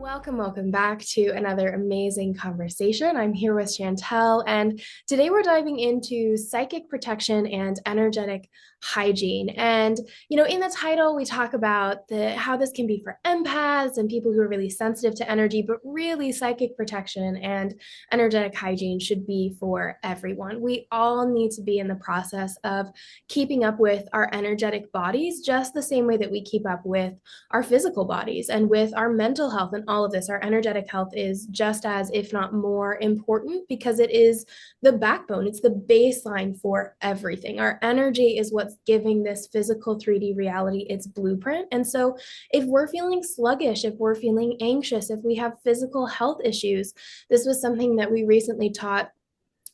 Welcome back to another amazing conversation. I'm here with Chantel, and today we're diving into psychic protection and energetic hygiene. And in the title, we talk about how this can be for empaths and people who are really sensitive to energy, but really psychic protection and energetic hygiene should be for everyone. We all need to be in the process of keeping up with our energetic bodies, just the same way that we keep up with our physical bodies and with our mental health and all of this. Our energetic health is just as, if not more, important because it is the backbone, it's the baseline for everything. Our energy is what's giving this physical 3D reality its blueprint. And so if we're feeling sluggish, if we're feeling anxious, if we have physical health issues, this was something that we recently taught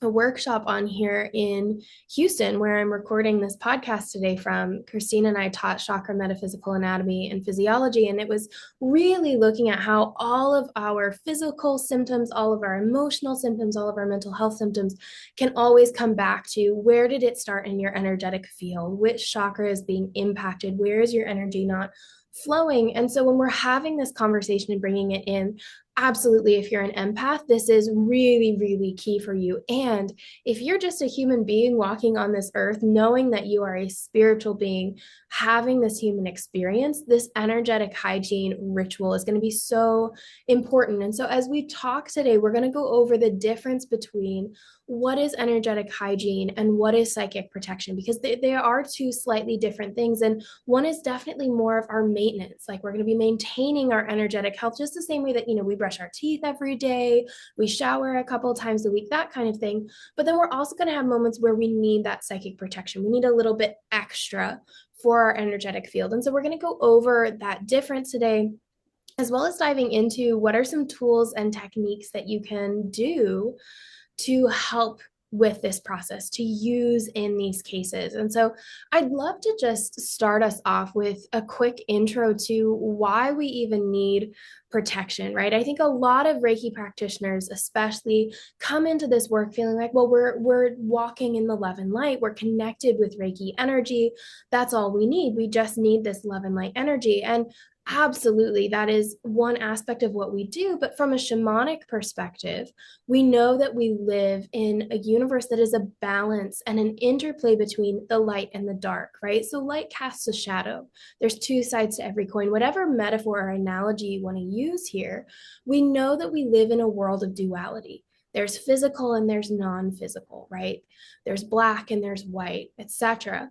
a workshop on here in Houston, where I'm recording this podcast today from. Christine and I taught chakra, metaphysical anatomy, and physiology, and it was really looking at how all of our physical symptoms, all of our emotional symptoms, all of our mental health symptoms can always come back to where did it start in your energetic field? Which chakra is being impacted? Where is your energy not flowing? And so when we're having this conversation and bringing it in, absolutely, if you're an empath, this is really, really key for you. And if you're just a human being walking on this earth, knowing that you are a spiritual being having this human experience, this energetic hygiene ritual is going to be so important. And so as we talk today, we're going to go over the difference between what is energetic hygiene and what is psychic protection, because they are two slightly different things. And one is definitely more of our maintenance. Like, we're going to be maintaining our energetic health just the same way that, we brush our teeth every day, we shower a couple times a week, that kind of thing. But then we're also going to have moments where we need that psychic protection. We need a little bit extra for our energetic field. And so we're going to go over that difference today, as well as diving into what are some tools and techniques that you can do to help with this process, to use in these cases. And so I'd love to just start us off with a quick intro to why we even need protection, right? I think a lot of Reiki practitioners especially come into this work feeling like, well, we're walking in the love and light, we're connected with Reiki energy, that's all we need, we just need this love and light energy. And absolutely, that is one aspect of what we do. But from a shamanic perspective, we know that we live in a universe that is a balance and an interplay between the light and the dark, right? So light casts a shadow. There's two sides to every coin. Whatever metaphor or analogy you want to use here, we know that we live in a world of duality. There's physical and there's non-physical, right? There's black and there's white, etc.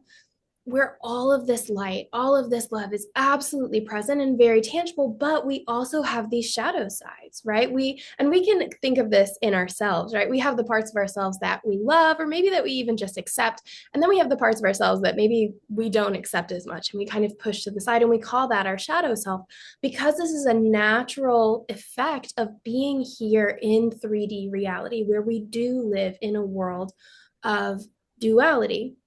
Where all of this light, all of this love is absolutely present and very tangible, but we also have these shadow sides, right? We can think of this in ourselves, right? We have the parts of ourselves that we love, or maybe that we even just accept. And then we have the parts of ourselves that maybe we don't accept as much, and we kind of push to the side, and we call that our shadow self, because this is a natural effect of being here in 3D reality, where we do live in a world of duality.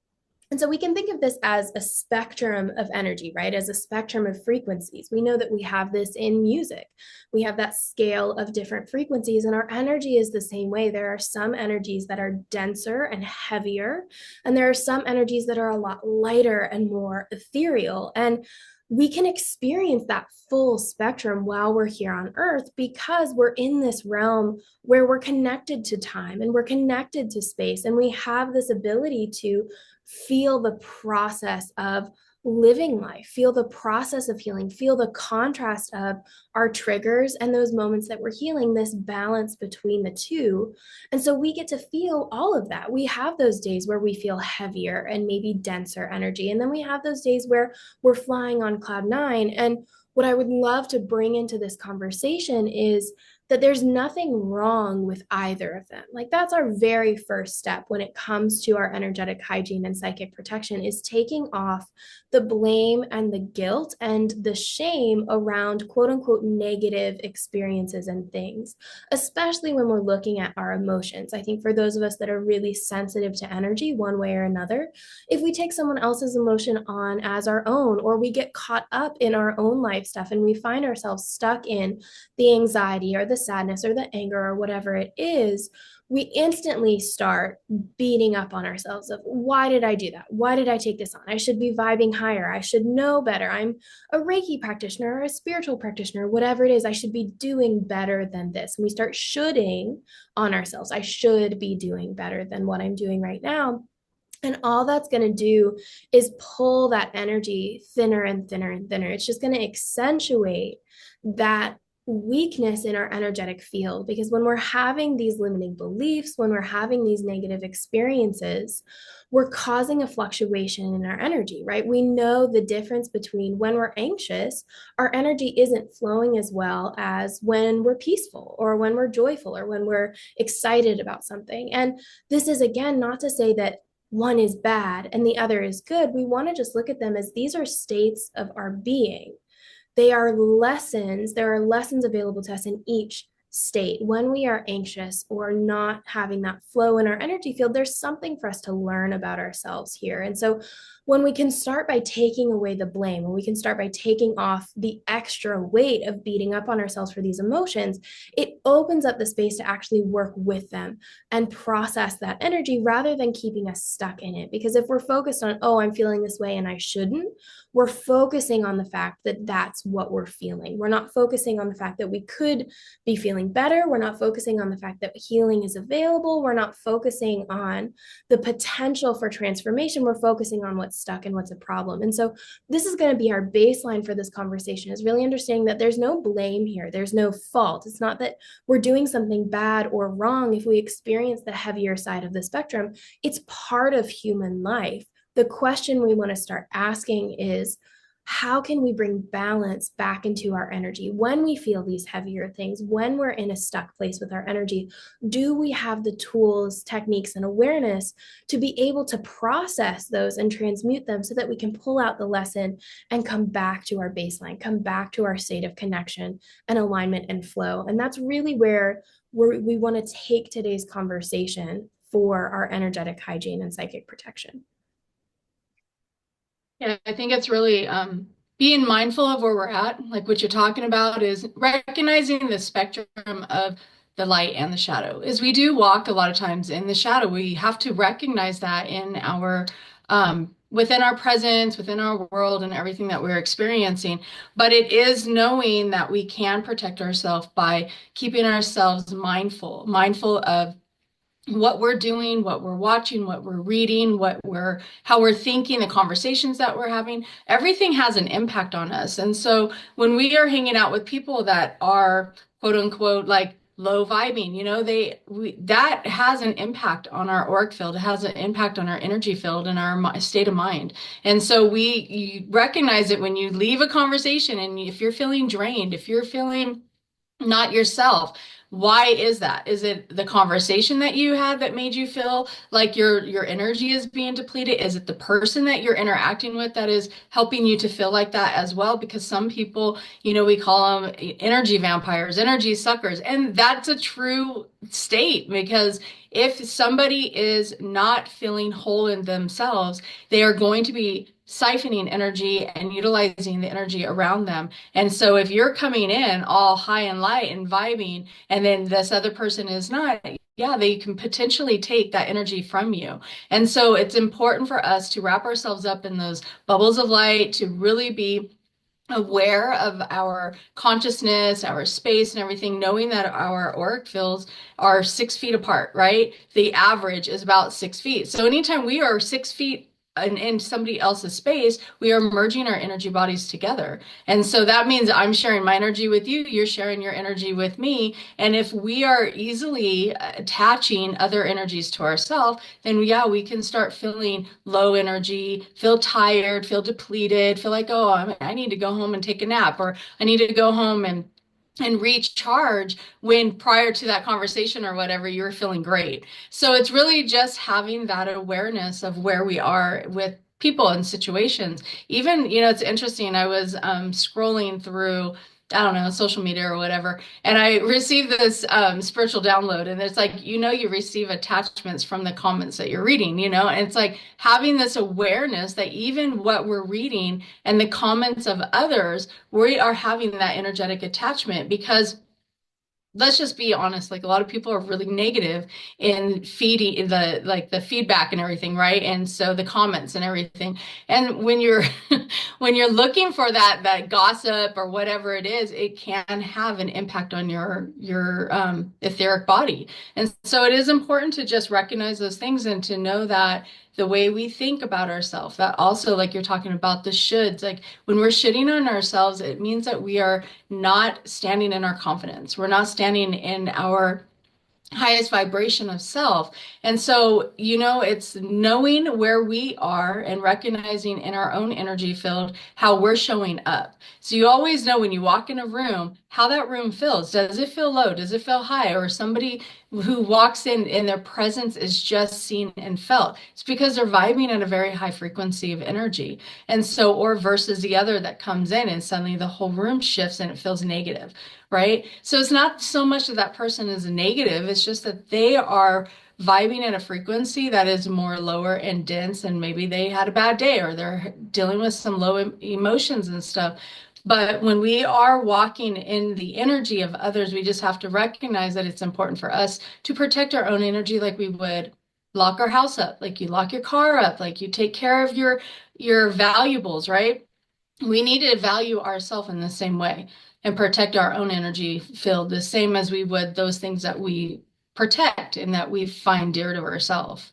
And so we can think of this as a spectrum of energy, right? As a spectrum of frequencies. We know that we have this in music. We have that scale of different frequencies, and our energy is the same way. There are some energies that are denser and heavier, and there are some energies that are a lot lighter and more ethereal. And we can experience that full spectrum while we're here on earth, because we're in this realm where we're connected to time and we're connected to space, and we have this ability to feel the process of living life, feel the process of healing, feel the contrast of our triggers and those moments that we're healing, this balance between the two. And so we get to feel all of that. We have those days where we feel heavier and maybe denser energy. And then we have those days where we're flying on cloud nine. And what I would love to bring into this conversation is that there's nothing wrong with either of them. Like, that's our very first step when it comes to our energetic hygiene and psychic protection, is taking off the blame and the guilt and the shame around quote unquote negative experiences and things, especially when we're looking at our emotions. I think for those of us that are really sensitive to energy one way or another, if we take someone else's emotion on as our own, or we get caught up in our own life stuff and we find ourselves stuck in the anxiety or the sadness or the anger or whatever it is, we instantly start beating up on ourselves of, why did I do that? Why did I take this on? I should be vibing higher. I should know better. I'm a Reiki practitioner or a spiritual practitioner, whatever it is. I should be doing better than this. And we start shoulding on ourselves. I should be doing better than what I'm doing right now. And all that's going to do is pull that energy thinner and thinner and thinner. It's just going to accentuate that weakness in our energetic field. Because when we're having these limiting beliefs, when we're having these negative experiences, we're causing a fluctuation in our energy, right? We know the difference between when we're anxious, our energy isn't flowing as well as when we're peaceful or when we're joyful or when we're excited about something. And this is, again, not to say that one is bad and the other is good. We want to just look at them as these are states of our being. They are lessons. There are lessons available to us in each state. When we are anxious or not having that flow in our energy field, there's something for us to learn about ourselves here. And so when we can start by taking away the blame, when we can start by taking off the extra weight of beating up on ourselves for these emotions, it opens up the space to actually work with them and process that energy rather than keeping us stuck in it. Because if we're focused on, oh, I'm feeling this way and I shouldn't, we're focusing on the fact that that's what we're feeling. We're not focusing on the fact that we could be feeling better. We're not focusing on the fact that healing is available. We're not focusing on the potential for transformation. We're focusing on what's stuck and what's a problem. And so this is going to be our baseline for this conversation, is really understanding that there's no blame here. There's no fault. It's not that we're doing something bad or wrong if we experience the heavier side of the spectrum. It's part of human life. The question we want to start asking is, how can we bring balance back into our energy when we feel these heavier things, when we're in a stuck place with our energy? Do we have the tools, techniques, and awareness to be able to process those and transmute them so that we can pull out the lesson and come back to our baseline, come back to our state of connection and alignment and flow? And that's really where we want to take today's conversation for our energetic hygiene and psychic protection. Yeah, I think it's really being mindful of where we're at. Like what you're talking about is recognizing the spectrum of the light and the shadow. As we do walk a lot of times in the shadow, we have to recognize that in our within our presence, within our world, and everything that we're experiencing. But it is knowing that we can protect ourselves by keeping ourselves mindful of what we're doing, what we're watching, what we're reading, how we're thinking, the conversations that we're having, everything has an impact on us. And so when we are hanging out with people that are quote unquote like low vibing, that has an impact on our auric field. It has an impact on our energy field and our state of mind. And so you recognize it when you leave a conversation, and if you're feeling drained, if you're feeling not yourself. Why is that? Is it the conversation that you had that made you feel like your energy is being depleted? Is it the person that you're interacting with that is helping you to feel like that as well? Because some people, we call them energy vampires, energy suckers, and that's a true state. Because if somebody is not feeling whole in themselves, they are going to be siphoning energy and utilizing the energy around them. And so if you're coming in all high and light and vibing, and then this other person is not, yeah, they can potentially take that energy from you. And so it's important for us to wrap ourselves up in those bubbles of light, to really be aware of our consciousness, our space, and everything, knowing that our auric fields are 6 feet apart, right? The average is about 6 feet. So anytime we are 6 feet in somebody else's space, we are merging our energy bodies together. And so that means I'm sharing my energy with you, you're sharing your energy with me. And if we are easily attaching other energies to ourselves, then yeah, we can start feeling low energy, feel tired, feel depleted, feel like, oh, I need to go home and take a nap, or I need to go home and recharge, when prior to that conversation or whatever, you were feeling great. So it's really just having that awareness of where we are with people and situations. Even, it's interesting. I was scrolling through, I don't know, social media or whatever, and I received this spiritual download, and it's like, you receive attachments from the comments that you're reading, and it's like having this awareness that even what we're reading and the comments of others, we are having that energetic attachment, because let's just be honest, like a lot of people are really negative in feeding the feedback and everything, right? And so the comments and everything. And when you're when you're looking for that gossip or whatever it is, it can have an impact on your etheric body. And so it is important to just recognize those things and to know that the way we think about ourselves, that also, like you're talking about the shoulds, like when we're shitting on ourselves, it means that we are not standing in our confidence. We're not standing in our highest vibration of self. And so, it's knowing where we are and recognizing in our own energy field how we're showing up. So you always know when you walk in a room how that room feels. Does it feel low? Does it feel high? Or somebody who walks in and their presence is just seen and felt. It's because they're vibing at a very high frequency of energy. And so, or versus the other that comes in and suddenly the whole room shifts and it feels negative, right? So it's not so much that that person is a negative, it's just that they are vibing at a frequency that is more lower and dense, and maybe they had a bad day or they're dealing with some low emotions and stuff. But when we are walking in the energy of others, we just have to recognize that it's important for us to protect our own energy like we would lock our house up, like you lock your car up, like you take care of your valuables, right? We need to value ourselves in the same way and protect our own energy field the same as we would those things that we protect and that we find dear to ourselves.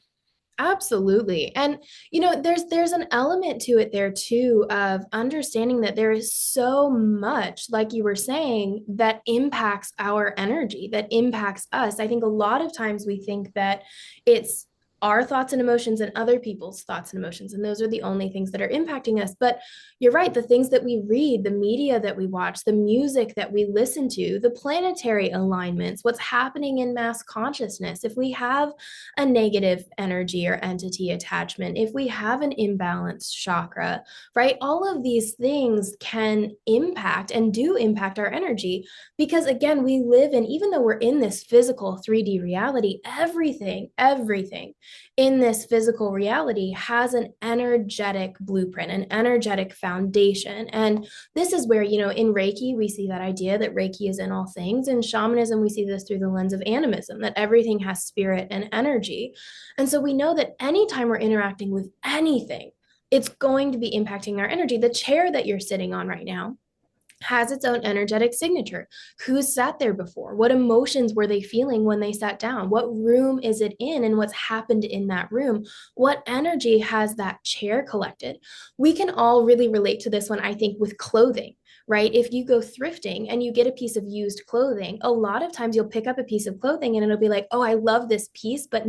Absolutely. And there's an element to it there too of understanding that there is so much, like you were saying, that impacts our energy, that impacts us. I think a lot of times we think that it's our thoughts and emotions and other people's thoughts and emotions, and those are the only things that are impacting us. But you're right, the things that we read, the media that we watch, the music that we listen to, the planetary alignments, what's happening in mass consciousness. If we have a negative energy or entity attachment, if we have an imbalanced chakra, right? All of these things can impact and do impact our energy because, again, we live in, even though we're in this physical 3D reality, everything in this physical reality has an energetic blueprint, an energetic foundation. And this is where, in Reiki, we see that idea that Reiki is in all things. In shamanism, we see this through the lens of animism, that everything has spirit and energy. And so we know that anytime we're interacting with anything, it's going to be impacting our energy. The chair that you're sitting on right now has its own energetic signature. Who sat there before? What emotions were they feeling when they sat down? What room is it in and what's happened in that room? What energy has that chair collected? We can all really relate to this one, I think, with clothing. Right? If you go thrifting and you get a piece of used clothing, a lot of times you'll pick up a piece of clothing and it'll be like, oh, I love this piece, but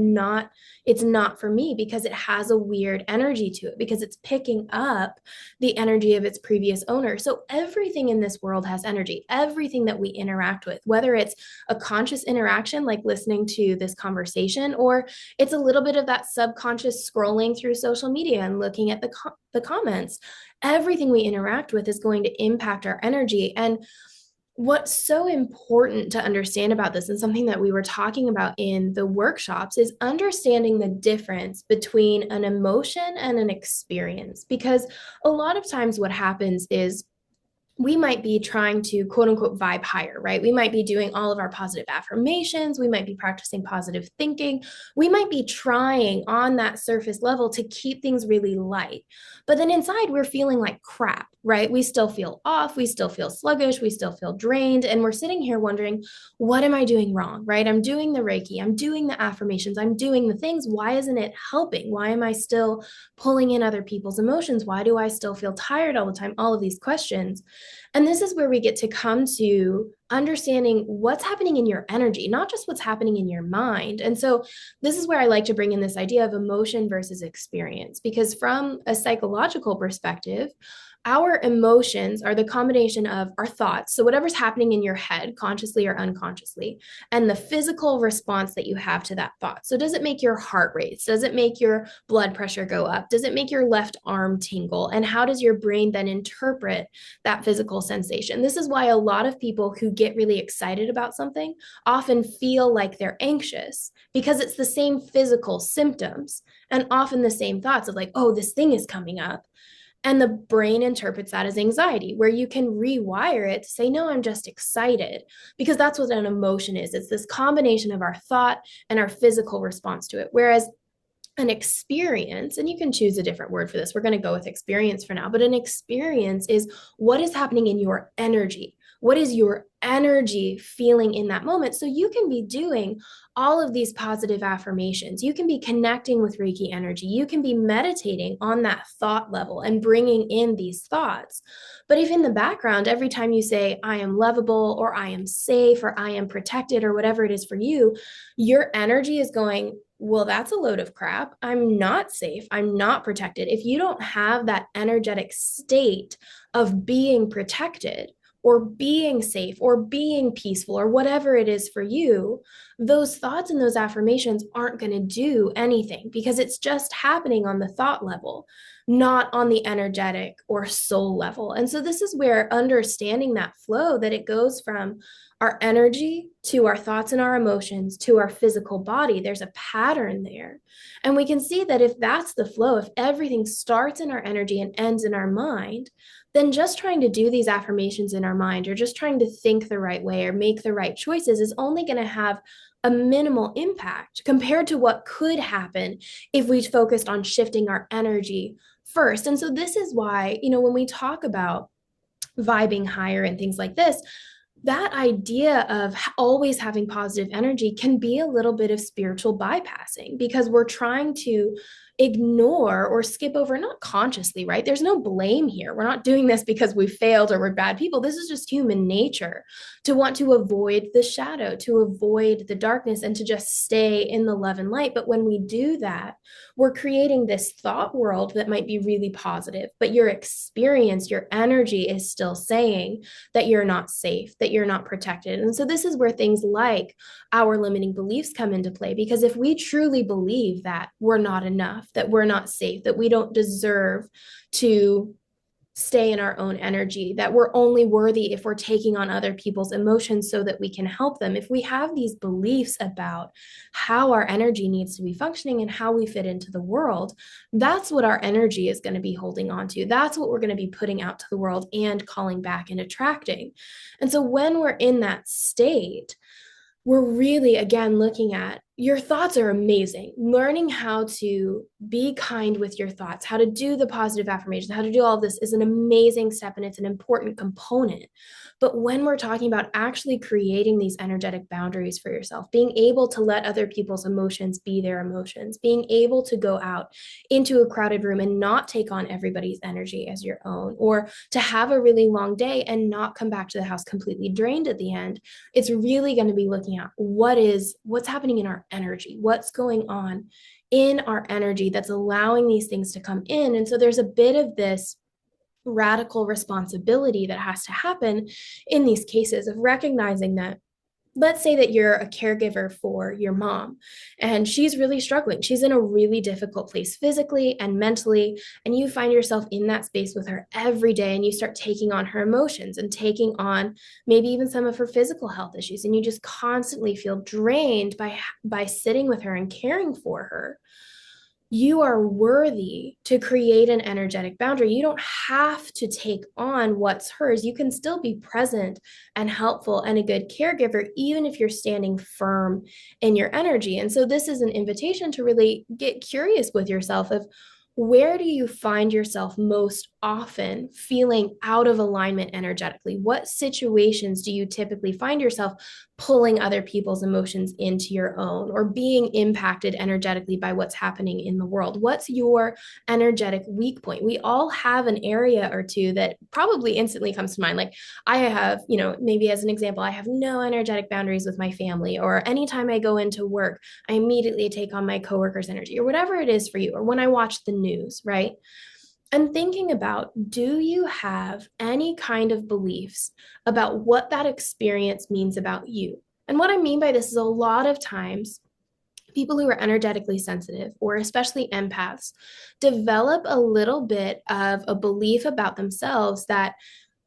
it's not for me because it has a weird energy to it, because it's picking up the energy of its previous owner. So everything in this world has energy, everything that we interact with, whether it's a conscious interaction like listening to this conversation, or it's a little bit of that subconscious scrolling through social media and looking at the comments. Everything we interact with is going to impact our energy. And what's so important to understand about this, and something that we were talking about in the workshops, is understanding the difference between an emotion and an experience. Because a lot of times what happens is we might be trying to quote unquote vibe higher, right? We might be doing all of our positive affirmations. We might be practicing positive thinking. We might be trying on that surface level to keep things really light. But then inside, we're feeling like crap, right? We still feel off. We still feel sluggish. We still feel drained. And we're sitting here wondering, what am I doing wrong, right? I'm doing the Reiki. I'm doing the affirmations. I'm doing the things. Why isn't it helping? Why am I still pulling in other people's emotions? Why do I still feel tired all the time? All of these questions. And this is where we get to come to understanding what's happening in your energy, not just what's happening in your mind. And so this is where I like to bring in this idea of emotion versus experience, because from a psychological perspective, our emotions are the combination of our thoughts. So, whatever's happening in your head, consciously or unconsciously, and the physical response that you have to that thought. So, does it make your heart race? Does it make your blood pressure go up? Does it make your left arm tingle? And how does your brain then interpret that physical sensation? This is why a lot of people who get really excited about something often feel like they're anxious, because it's the same physical symptoms and often the same thoughts of like, oh, this thing is coming up. And the brain interprets that as anxiety, where you can rewire it to say, no, I'm just excited, because that's what an emotion is. It's this combination of our thought and our physical response to it. Whereas an experience, and you can choose a different word for this. We're going to go with experience for now, but an experience is what is happening in your energy. What is your energy feeling in that moment? So you can be doing all of these positive affirmations. You can be connecting with Reiki energy. You can be meditating on that thought level and bringing in these thoughts. But if in the background, every time you say, I am lovable, or I am safe, or I am protected, or whatever it is for you, your energy is going, well, that's a load of crap. I'm not safe. I'm not protected. If you don't have that energetic state of being protected or being safe or being peaceful or whatever it is for you, those thoughts and those affirmations aren't going to do anything, because it's just happening on the thought level, not on the energetic or soul level. And so this is where understanding that flow, that it goes from our energy to our thoughts and our emotions to our physical body, there's a pattern there. And we can see that if that's the flow, if everything starts in our energy and ends in our mind, then just trying to do these affirmations in our mind, or just trying to think the right way or make the right choices, is only going to have a minimal impact compared to what could happen if we focused on shifting our energy first. And so this is why, when we talk about vibing higher and things like this, that idea of always having positive energy can be a little bit of spiritual bypassing, because we're trying to ignore or skip over, not consciously, right? There's no blame here. We're not doing this because we failed or we're bad people. This is just human nature to want to avoid the shadow, to avoid the darkness, and to just stay in the love and light. But when we do that, we're creating this thought world that might be really positive, but your experience, your energy is still saying that you're not safe, that you're not protected. And so this is where things like our limiting beliefs come into play, because if we truly believe that we're not enough, that we're not safe, that we don't deserve to stay in our own energy, that we're only worthy if we're taking on other people's emotions so that we can help them. If we have these beliefs about how our energy needs to be functioning and how we fit into the world, that's what our energy is going to be holding on to. That's what we're going to be putting out to the world and calling back and attracting. And so when we're in that state, we're really, again, looking at your thoughts are amazing. Learning how to be kind with your thoughts, how to do the positive affirmations, how to do all of this is an amazing step, and it's an important component. But when we're talking about actually creating these energetic boundaries for yourself, being able to let other people's emotions be their emotions, being able to go out into a crowded room and not take on everybody's energy as your own, or to have a really long day and not come back to the house completely drained at the end, it's really going to be looking at what's happening in our energy, what's going on in our energy that's allowing these things to come in. And so there's a bit of this radical responsibility that has to happen in these cases of recognizing that, let's say that you're a caregiver for your mom and she's really struggling. She's in a really difficult place physically and mentally. And you find yourself in that space with her every day, and you start taking on her emotions and taking on maybe even some of her physical health issues. And you just constantly feel drained by sitting with her and caring for her. You are worthy to create an energetic boundary. You don't have to take on what's hers. You can still be present and helpful and a good caregiver, even if you're standing firm in your energy. And so this is an invitation to really get curious with yourself of, where do you find yourself most often feeling out of alignment energetically? What situations do you typically find yourself pulling other people's emotions into your own, or being impacted energetically by what's happening in the world? What's your energetic weak point? We all have an area or two that probably instantly comes to mind. Like I have, maybe as an example, I have no energetic boundaries with my family, or anytime I go into work, I immediately take on my coworkers' energy, or whatever it is for you, or when I watch the news, right? And thinking about, do you have any kind of beliefs about what that experience means about you? And what I mean by this is, a lot of times, people who are energetically sensitive, or especially empaths, develop a little bit of a belief about themselves that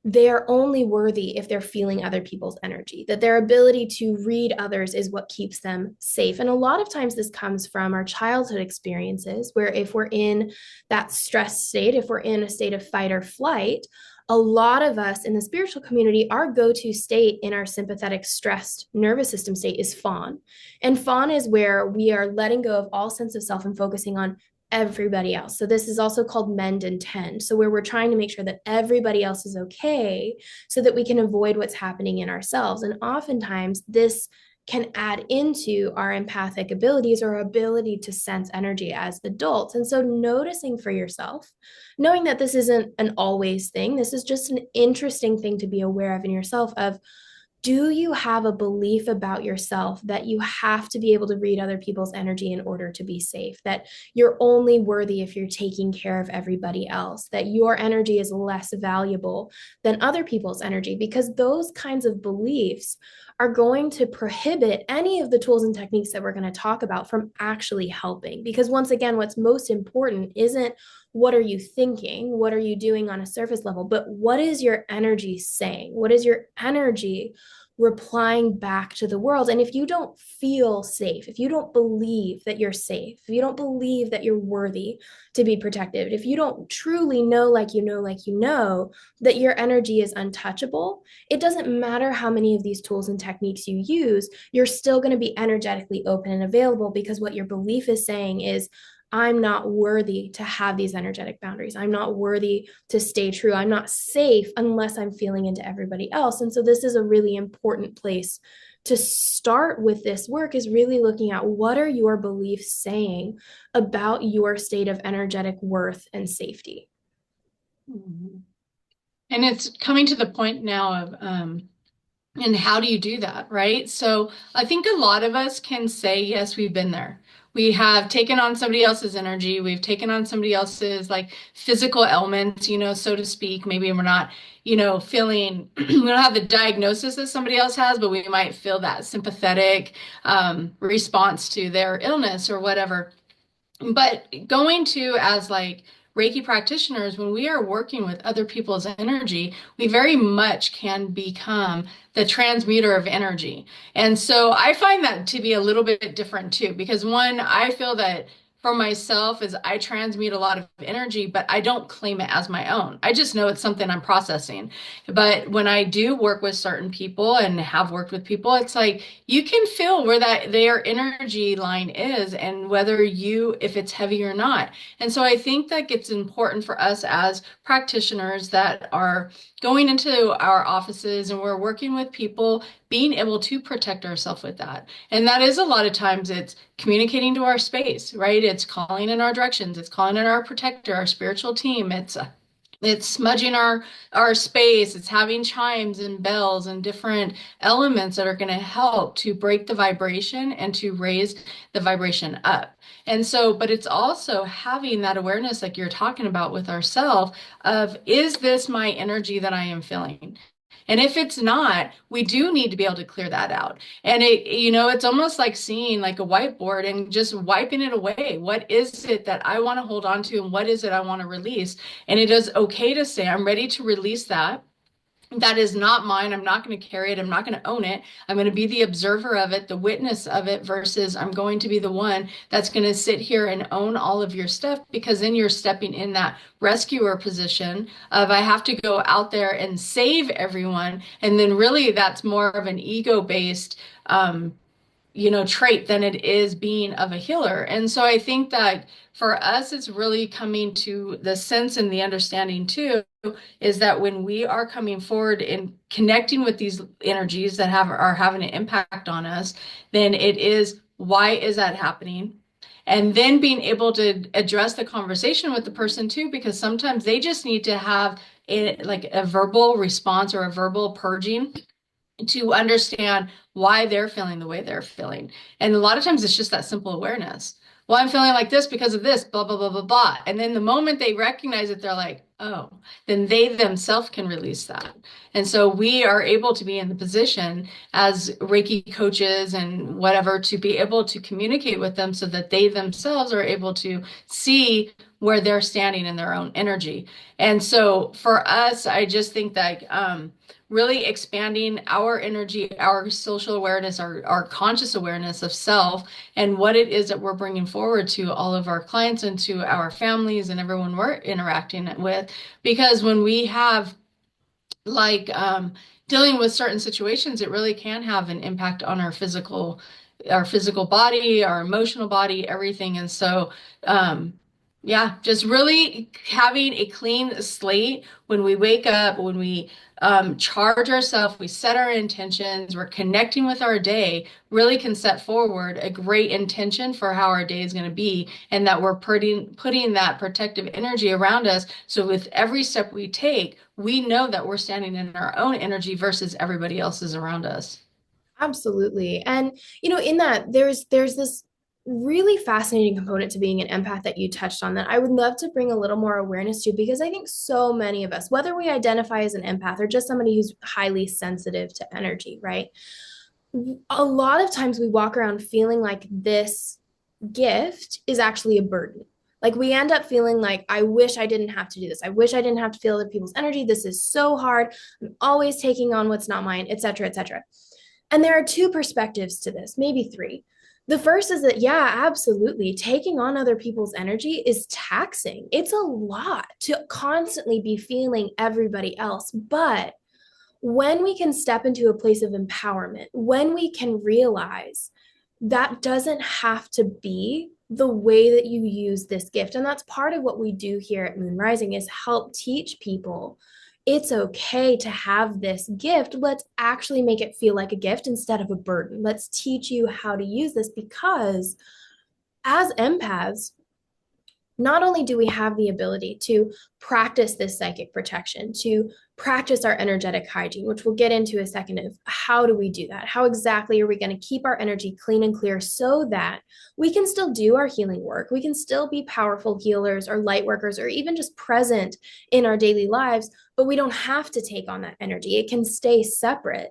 they are only worthy if they're feeling other people's energy, that their ability to read others is what keeps them safe. And a lot of times this comes from our childhood experiences, where if we're in that stress state, if we're in a state of fight or flight, a lot of us in the spiritual community, our go-to state in our sympathetic stressed nervous system state is fawn. And fawn is where we are letting go of all sense of self and focusing on everybody else. So this is also called mend and tend. So where we're trying to make sure that everybody else is okay so that we can avoid what's happening in ourselves. And oftentimes this can add into our empathic abilities or ability to sense energy as adults. And so noticing for yourself, knowing that this isn't an always thing, this is just an interesting thing to be aware of in yourself of, do you have a belief about yourself that you have to be able to read other people's energy in order to be safe? That you're only worthy if you're taking care of everybody else? That your energy is less valuable than other people's energy? Because those kinds of beliefs are going to prohibit any of the tools and techniques that we're going to talk about from actually helping. Because once again, what's most important isn't what are you thinking, what are you doing on a surface level, but what is your energy saying? What is your energy replying back to the world? And if you don't feel safe, if you don't believe that you're safe, if you don't believe that you're worthy to be protected, if you don't truly know, that your energy is untouchable, it doesn't matter how many of these tools and techniques you use, you're still going to be energetically open and available, because what your belief is saying is, I'm not worthy to have these energetic boundaries. I'm not worthy to stay true. I'm not safe unless I'm feeling into everybody else. And so this is a really important place to start with this work, is really looking at, what are your beliefs saying about your state of energetic worth and safety? Mm-hmm. And it's coming to the point now of, and how do you do that, right? So I think a lot of us can say, yes, we've been there. We have taken on somebody else's energy. We've taken on somebody else's like physical ailments, so to speak. Maybe we're not, feeling, we don't have the diagnosis that somebody else has, but we might feel that sympathetic response to their illness or whatever. But going to as like Reiki practitioners, when we are working with other people's energy, we very much can become the transmuter of energy. And so I find that to be a little bit different too, because one, I feel that for myself is I transmute a lot of energy, but I don't claim it as my own. I just know it's something I'm processing. But when I do work with certain people and have worked with people, it's like you can feel where that their energy line is and whether if it's heavy or not. And so I think that gets important for us as practitioners that are going into our offices and we're working with people, being able to protect ourselves with that. And that is a lot of times it's communicating to our space, right? It's calling in our directions. It's calling in our protector, our spiritual team. It's smudging our space. It's having chimes and bells and different elements that are going to help to break the vibration and to raise the vibration up. And so, but it's also having that awareness, like you're talking about with ourself, of, is this my energy that I am feeling? And if it's not, we do need to be able to clear that out. And it's almost like seeing like a whiteboard and just wiping it away. What is it that I want to hold on to and what is it I want to release? And it is okay to say, I'm ready to release that. That is not mine. I'm not going to carry it. I'm not going to own it. I'm going to be the observer of it, the witness of it, versus I'm going to be the one that's going to sit here and own all of your stuff, because then you're stepping in that rescuer position of, I have to go out there and save everyone. And then really that's more of an ego-based trait than it is being of a healer. And so I think that for us, it's really coming to the sense and the understanding too, is that when we are coming forward and connecting with these energies that are having an impact on us, then it is, why is that happening? And then being able to address the conversation with the person too, because sometimes they just need to have like a verbal response or a verbal purging to understand why they're feeling the way they're feeling. And a lot of times it's just that simple awareness. Well, I'm feeling like this because of this, blah, blah, blah, blah, blah. And then the moment they recognize it, they're like, oh, then they themselves can release that. And so we are able to be in the position as Reiki coaches and whatever to be able to communicate with them so that they themselves are able to see where they're standing in their own energy. And so for us, I just think that really expanding our energy, our social awareness, our conscious awareness of self and what it is that we're bringing forward to all of our clients and to our families and everyone we're interacting with. Because when we have like dealing with certain situations, it really can have an impact on our physical body, our emotional body, everything. And so, yeah, just really having a clean slate when we wake up, when we charge ourselves, we set our intentions, we're connecting with our day, really can set forward a great intention for how our day is going to be, and that we're putting that protective energy around us. So with every step we take, we know that we're standing in our own energy versus everybody else's around us. Absolutely. And in that there's this really fascinating component to being an empath that you touched on that I would love to bring a little more awareness to, because I think so many of us, whether we identify as an empath or just somebody who's highly sensitive to energy, right? A lot of times we walk around feeling like this gift is actually a burden. Like we end up feeling like, I wish I didn't have to do this. I wish I didn't have to feel other people's energy. This is so hard. I'm always taking on what's not mine, et cetera, et cetera. And there are two perspectives to this, maybe three. The first is that, yeah, absolutely. Taking on other people's energy is taxing. It's a lot to constantly be feeling everybody else. But when we can step into a place of empowerment, when we can realize that doesn't have to be the way that you use this gift. And that's part of what we do here at Moon Rising, is help teach people it's okay to have this gift. Let's actually make it feel like a gift instead of a burden. Let's teach you how to use this, because as empaths, not only do we have the ability to practice this psychic protection, to practice our energetic hygiene, which we'll get into a second of how do we do that? How exactly are we going to keep our energy clean and clear so that we can still do our healing work? We can still be powerful healers or light workers or even just present in our daily lives, but we don't have to take on that energy. It can stay separate.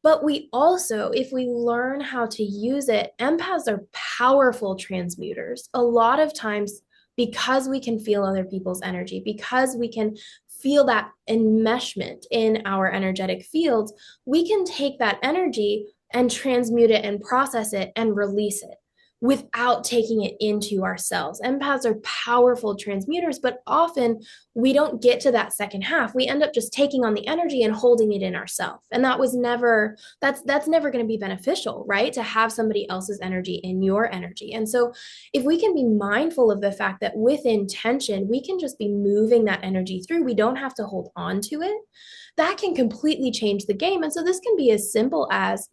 But we also, if we learn how to use it, empaths are powerful transmuters. A lot of times, because we can feel other people's energy, because we can feel that enmeshment in our energetic fields, we can take that energy and transmute it and process it and release it without taking it into ourselves. Empaths are powerful transmuters, but often we don't get to that second half. We end up just taking on the energy and holding it in ourselves. And that's never going to be beneficial, right? To have somebody else's energy in your energy. And so if we can be mindful of the fact that with intention, we can just be moving that energy through, we don't have to hold on to it, that can completely change the game. And so this can be as simple as,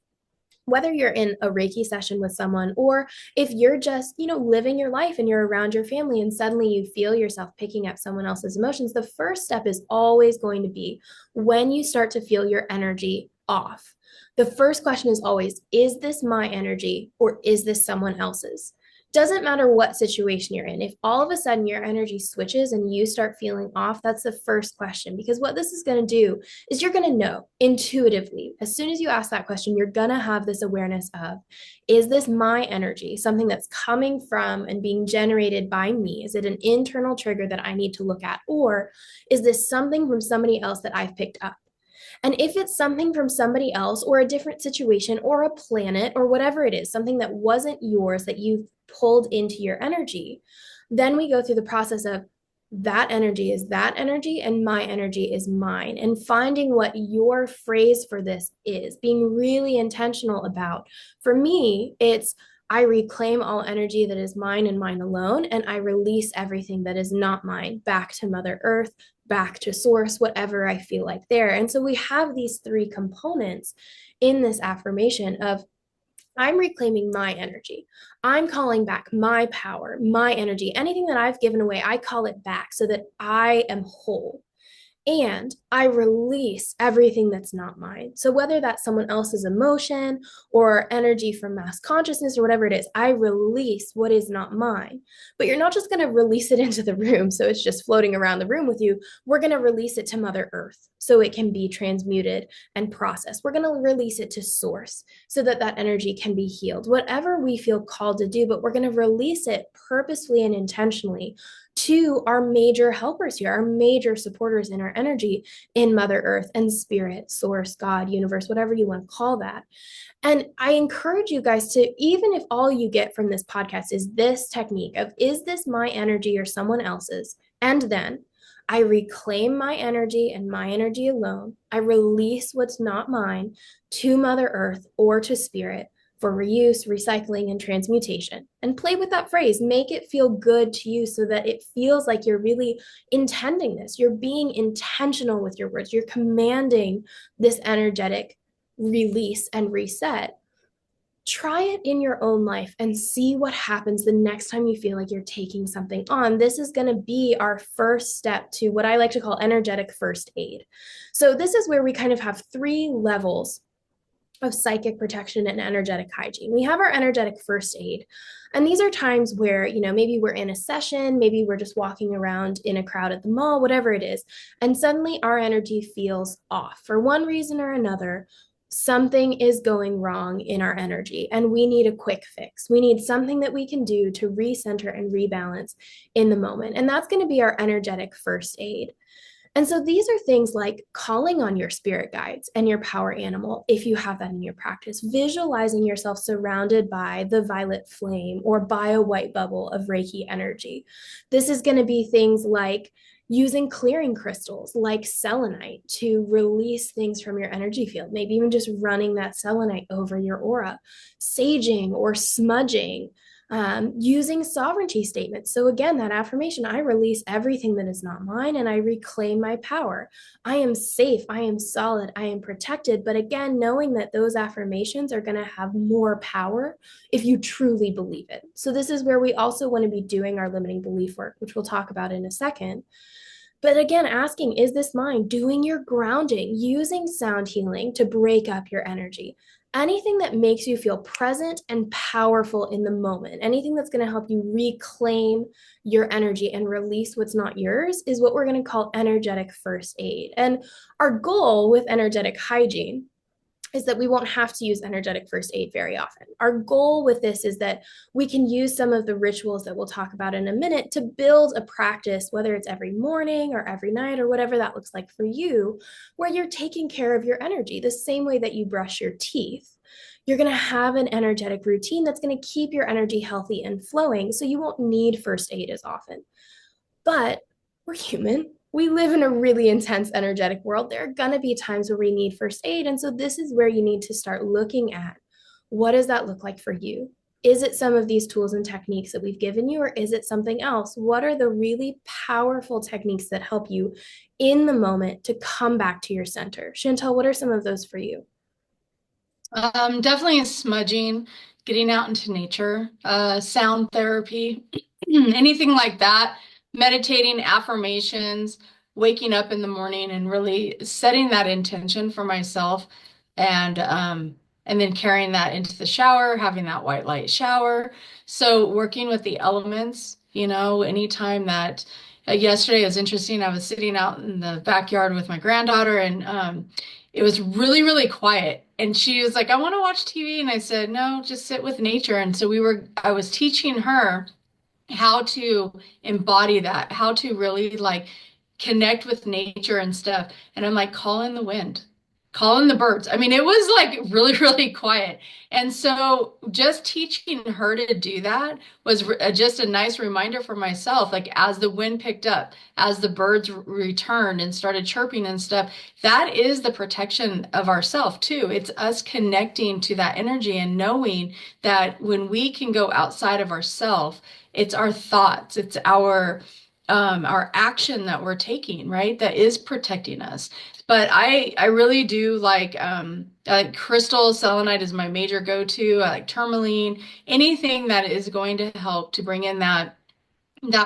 whether you're in a Reiki session with someone, or if you're just, living your life and you're around your family and suddenly you feel yourself picking up someone else's emotions, the first step is always going to be, when you start to feel your energy off, the first question is always, is this my energy or is this someone else's? Doesn't matter what situation you're in. If all of a sudden your energy switches and you start feeling off, that's the first question. Because what this is going to do is you're going to know intuitively. As soon as you ask that question, you're going to have this awareness of, is this my energy, something that's coming from and being generated by me? Is it an internal trigger that I need to look at? Or is this something from somebody else that I've picked up? And if it's something from somebody else or a different situation or a planet or whatever it is, something that wasn't yours that you've pulled into your energy, then we go through the process of, that energy is that energy and my energy is mine, and finding what your phrase for this is, being really intentional about. For me, it's, I reclaim all energy that is mine and mine alone, and I release everything that is not mine back to Mother Earth, back to source, whatever I feel like there. And so we have these three components in this affirmation of, I'm reclaiming my energy. I'm calling back my power, my energy. Anything that I've given away, I call it back so that I am whole. And I release everything that's not mine. So whether that's someone else's emotion or energy from mass consciousness or whatever it is, I release what is not mine. But you're not just going to release it into the room so it's just floating around the room with you. We're going to release it to Mother Earth so it can be transmuted and processed. We're going to release it to source so that that energy can be healed. Whatever we feel called to do, but we're going to release it purposefully and intentionally to our major helpers here, our major supporters in our energy, in Mother Earth and Spirit, Source, God, Universe, whatever you want to call that. And I encourage you guys to, even if all you get from this podcast is this technique of, is this my energy or someone else's? And then I reclaim my energy and my energy alone. I release what's not mine to Mother Earth or to Spirit for reuse, recycling, and transmutation. And play with that phrase. Make it feel good to you so that it feels like you're really intending this. You're being intentional with your words. You're commanding this energetic release and reset. Try it in your own life and see what happens the next time you feel like you're taking something on. This is going to be our first step to what I like to call energetic first aid. So, this is where we kind of have three levels of psychic protection and energetic hygiene. We have our energetic first aid. And these are times where, maybe we're in a session, maybe we're just walking around in a crowd at the mall, whatever it is, and suddenly our energy feels off for one reason or another. Something is going wrong in our energy, and we need a quick fix. We need something that we can do to recenter and rebalance in the moment. And that's going to be our energetic first aid. And so these are things like calling on your spirit guides and your power animal, if you have that in your practice, visualizing yourself surrounded by the violet flame or by a white bubble of Reiki energy. This is going to be things like using clearing crystals like selenite to release things from your energy field, maybe even just running that selenite over your aura, saging or smudging, using sovereignty statements. So, again, that affirmation, I release everything that is not mine and I reclaim my power. I am safe. I am solid. I am protected. But again, knowing that those affirmations are going to have more power if you truly believe it. So, this is where we also want to be doing our limiting belief work, which we'll talk about in a second. But again, asking, is this mine? Doing your grounding, using sound healing to break up your energy. Anything that makes you feel present and powerful in the moment, anything that's going to help you reclaim your energy and release what's not yours is what we're going to call energetic first aid. And our goal with energetic hygiene is that we won't have to use energetic first aid very often. Our goal with this is that we can use some of the rituals that we'll talk about in a minute to build a practice, whether it's every morning or every night or whatever that looks like for you, where you're taking care of your energy the same way that you brush your teeth. You're going to have an energetic routine that's going to keep your energy healthy and flowing, so you won't need first aid as often. But we're human. We live in a really intense energetic world. There are going to be times where we need first aid. And so this is where you need to start looking at, what does that look like for you? Is it some of these tools and techniques that we've given you, or is it something else? What are the really powerful techniques that help you in the moment to come back to your center? Chantel, what are some of those for you? Definitely smudging, getting out into nature, sound therapy, anything like that, meditating, affirmations, waking up in the morning and really setting that intention for myself and then carrying that into the shower, having that white light shower. So working with the elements, anytime that yesterday was interesting. I was sitting out in the backyard with my granddaughter and it was really, really quiet. And she was like, I want to watch TV. And I said, no, just sit with nature. And so I was teaching her how to embody that, how to really like connect with nature and stuff. And I'm like, call in the wind, call in the birds. I mean, it was like really, really quiet. And so just teaching her to do that was just a nice reminder for myself. Like as the wind picked up, as the birds returned and started chirping and stuff, that is the protection of ourself too. It's us connecting to that energy and knowing that when we can go outside of ourself, it's our thoughts, it's our action that we're taking, right? That is protecting us. But I really do like crystal selenite is my major go-to. I like tourmaline, anything that is going to help to bring in that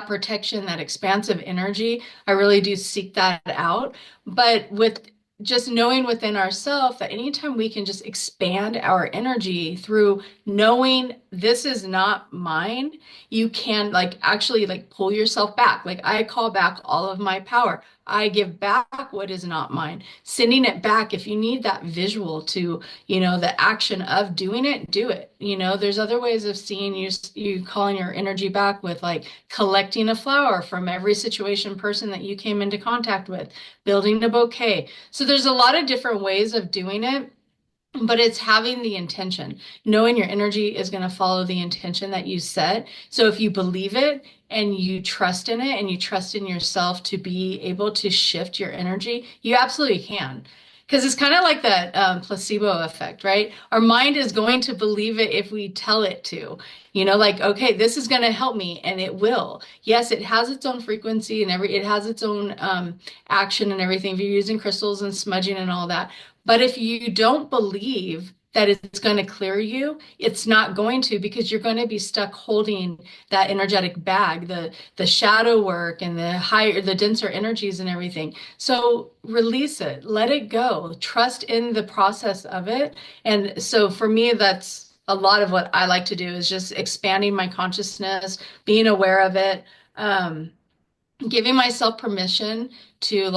protection, that expansive energy. I really do seek that out. But with just knowing within ourselves that anytime we can just expand our energy through knowing this is not mine, you can like actually like pull yourself back. Like I call back all of my power. I give back what is not mine. Sending it back, if you need that visual to, the action of doing it, do it. There's other ways of seeing you calling your energy back with like collecting a flower from every situation, person that you came into contact with, building a bouquet. So there's a lot of different ways of doing it. But it's having the intention, knowing your energy is going to follow the intention that you set. So if you believe it and you trust in it and you trust in yourself to be able to shift your energy, you absolutely can. Because it's kind of like that placebo effect, right? Our mind is going to believe it if we tell it to. Like, okay, this is going to help me, and it will. Yes, it has its own frequency and it has its own action and everything. If you're using crystals and smudging and all that, but if you don't believe that it's going to clear you, it's not going to, because you're going to be stuck holding that energetic bag, the shadow work and the denser energies and everything. So release it, let it go, trust in the process of it. And so for me, that's a lot of what I like to do, is just expanding my consciousness, being aware of it, giving myself permission to